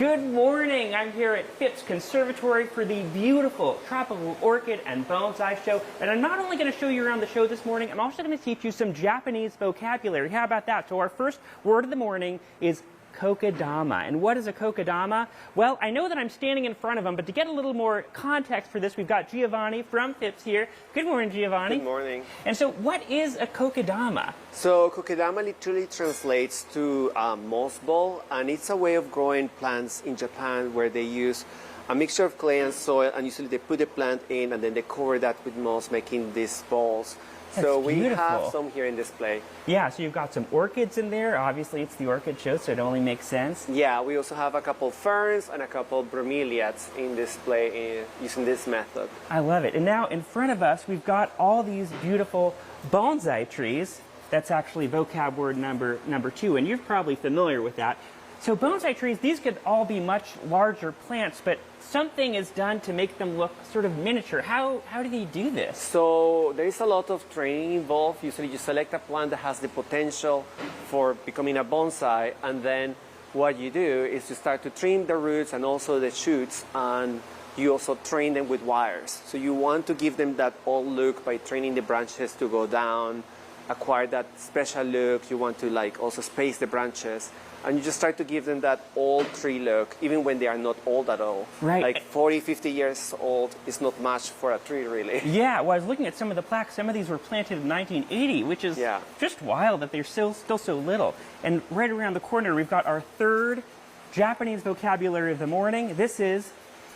Good morning. I'm here at Phipps Conservatory for the beautiful tropical orchid and bonsai show. And I'm not only going to show you around the show this morning, I'm also going to teach you some Japanese vocabulary. How about that? So our first word of the morning is kokedama. And what is a kokedama? Well, I know that I'm standing in front of them, but to get a little more context for this, we've got Giovanni from Phipps here. Good morning, Giovanni. Good morning. And so what is a kokedama? So kokedama literally translates to moss ball, and it's a way of growing plants in Japan where they use a mixture of clay and soil, and usually they put the plant in and then they cover that with moss, making these balls. So we have some here in display. Yeah, so you've got some orchids in there. Obviously, it's the orchid show, so it only makes sense. Yeah, we also have a couple ferns and a couple bromeliads in display using this method. I love it. And now in front of us, we've got all these beautiful bonsai trees. That's actually vocab word number 2, and you're probably familiar with that. So bonsai trees, these could all be much larger plants, but something is done to make them look sort of miniature. How do they do this? So there is a lot of training involved. Usually you select a plant that has the potential for becoming a bonsai, and then what you do is you start to trim the roots and also the shoots, and you also train them with wires. So you want to give them that old look by training the branches to go down, acquire that special look. You want to also space the branches, and you just try to give them that old tree look, even when they are not old at all. Right. Like 40, 50 years old is not much for a tree, really. Yeah, well, I was looking at some of the plaques. Some of these were planted in 1980, which is just wild that they're still so little. And right around the corner, we've got our third Japanese vocabulary of the morning. This is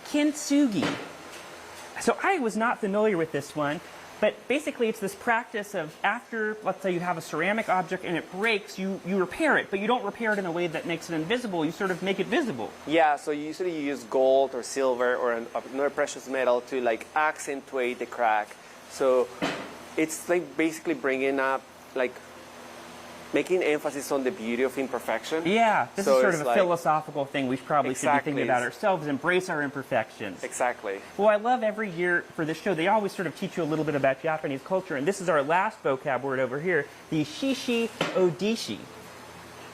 Kintsugi. So I was not familiar with this one. But basically, it's this practice of after, let's say you have a ceramic object and it breaks, you repair it, but you don't repair it in a way that makes it invisible. You sort of make it visible. Yeah, so usually you use gold or silver or another precious metal to accentuate the crack. So it's basically bringing up, making emphasis on the beauty of imperfection. Yeah, this is sort of a philosophical thing we probably should be thinking about ourselves, embrace our imperfections. Exactly. Well, I love every year for this show, they always sort of teach you a little bit about Japanese culture, and this is our last vocab word over here, the Shishi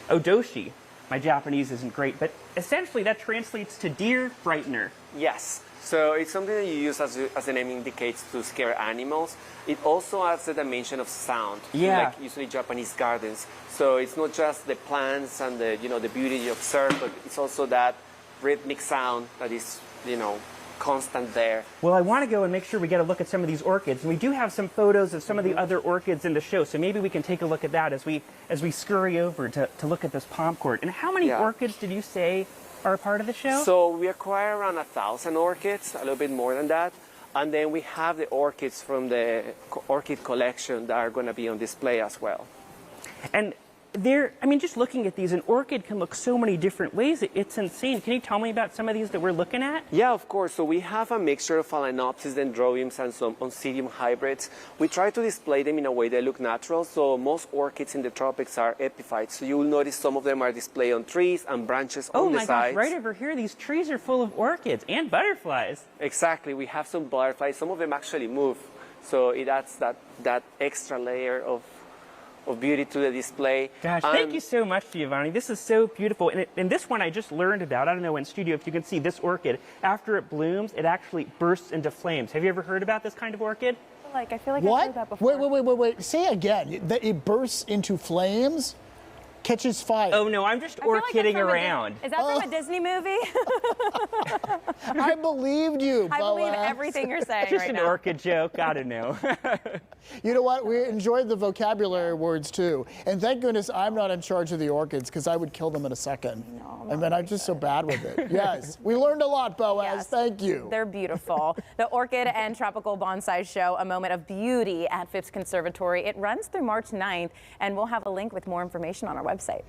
ODoshi. My Japanese isn't great, but essentially that translates to deer frightener. Yes. So it's something that you use, as the name indicates, to scare animals. It also adds the dimension of sound, like usually Japanese gardens. So it's not just the plants and the the beauty you observe, but it's also that rhythmic sound that is constant there. Well, I want to go and make sure we get a look at some of these orchids, and we do have some photos of some of the other orchids in the show. So maybe we can take a look at that as we scurry over to look at this palm court. And how many orchids did you say are a part of the show? So we acquire around 1,000 orchids, a little bit more than that. And then we have the orchids from the orchid collection that are going to be on display as well. And just looking at these, an orchid can look so many different ways. It's insane. Can you tell me about some of these that we're looking at? Yeah, of course. So we have a mixture of Phalaenopsis, Dendrobiums, and some Oncidium hybrids. We try to display them in a way they look natural. So most orchids in the tropics are epiphytes. So you will notice some of them are displayed on trees and branches on the sides. Oh my gosh, right over here, these trees are full of orchids and butterflies. Exactly. We have some butterflies. Some of them actually move. So it adds that extra layer of beauty to the display. Gosh, thank you so much, Giovanni. This is so beautiful. And this one I just learned about. I don't know in studio if you can see this orchid. After it blooms, it actually bursts into flames. Have you ever heard about this kind of orchid? I feel like I've heard that before. Wait. Say again. That it bursts into flames? Catches fire. Oh no, I'm just orchiding around. Is that from a Disney movie? I believed you, Boaz. I believe everything you're saying just right an now. orchid joke. Gotta know. You know what? We enjoyed the vocabulary words too, and thank goodness I'm not in charge of the orchids because I would kill them in a second. No, I'm just so bad with it. Yes, we learned a lot, Boaz. Yes. Thank you. They're beautiful. The Orchid and Tropical Bonsai Show, a moment of beauty at Phipps Conservatory. It runs through March 9th, and we'll have a link with more information on our website.